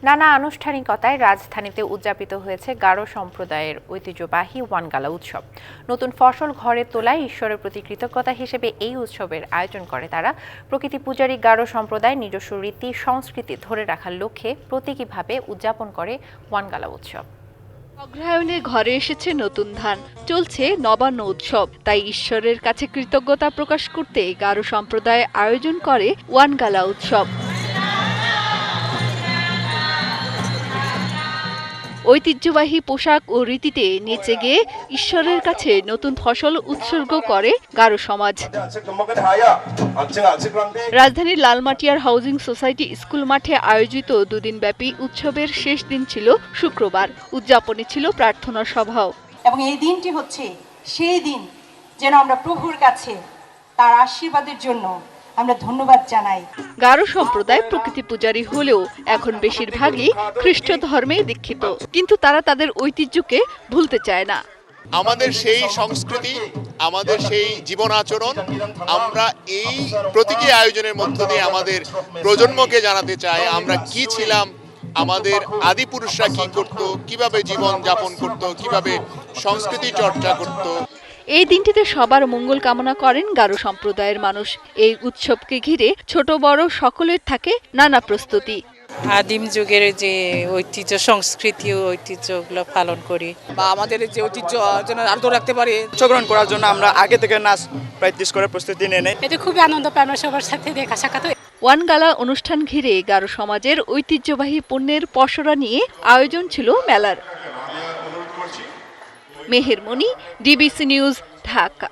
নানা আনুষ্ঠানিকতায় রাজধানীতে উদযাপিত হয়েছে গারো সম্প্রদায়ের ঐতিহ্যবাহী ওয়ানগালা উৎসব। নতুন ফসল ঘরে তোলায় ঈশ্বরের প্রতি কৃতজ্ঞতা হিসেবে এই উৎসবের আয়োজন করে তারা। প্রকৃতি পূজারী গারো সম্প্রদায় নিজস্ব রীতি সংস্কৃতি ধরে রাখার লক্ষ্যে প্রতীকীভাবে উদযাপন করে ওয়ানগালা উৎসব। অগ্রহায়ণে ঘরে এসেছে নতুন ধান, চলছে নবান্ন উৎসব। তাই ঈশ্বরের কাছে কৃতজ্ঞতা প্রকাশ করতে গারো সম্প্রদায় আয়োজন করে ওয়ানগালা উৎসব। ঐতিহ্যবাহী পোশাক ও রীতিতে নেচে গিয়ে ঈশ্বরের কাছে নতুন ফসল উৎসর্গ করে গারো সমাজ। রাজধানীর লালমাটিয়ার হাউজিং সোসাইটি স্কুল মাঠে আয়োজিত দুদিনব্যাপী উৎসবের শেষ দিন ছিল শুক্রবার। উদযাপনে ছিল প্রার্থনা সভাও। এবং এই দিনটি হচ্ছে সেই দিন যেন আমরা প্রভুর কাছে তার আশীর্বাদের জন্য আমরা ধন্যবাদ জানাই। গারো সম্প্রদায় প্রকৃতি পূজারী হলেও এখন বেশিরভাগই খ্রিস্ট ধর্মে দীক্ষিত, কিন্তু তারা তাদের ঐতিহ্যকে ভুলতে চায় না। আমাদের সেই সংস্কৃতি, আমাদের সেই জীবন আচরণ আমরা এই প্রতীকী আয়োজনের মধ্য দিয়ে আমাদের প্রজন্মকে জানাতে চাই আমরা কি ছিলাম, আমাদের আদি পুরুষরা কি করত, কিভাবে জীবন যাপন করত, কিভাবে সংস্কৃতি চর্চা করত। এই দিনটিতে সবার মঙ্গল কামনা করেন গারো সম্প্রদায়ের মানুষ। এই উৎসবকে ঘিরে ছোট বড় সকলের থাকে নানা প্রস্তুতি। আদিম যুগের যে ঐতিহ্য সংস্কৃতি ও ঐতিহ্যগুলো পালন করি বা আমাদের যে ঐতিহ্য যেন আরো ধরে রাখতে পারি, অংশগ্রহণ করার জন্য আমরা আগে থেকে নাচ প্র্যাকটিস করে প্রস্তুতি নিয়ে নেই। এটা খুবই আনন্দ পাই আমরা সবার সাথে দেখা সাক্ষাৎ। ওয়ানগালা অনুষ্ঠান ঘিরে গারো সমাজের ঐতিহ্যবাহী পণ্যের পসরা নিয়ে আয়োজন ছিল মেলার। মেহের মনি, ডিবিসি নিউজ, ঢাকা।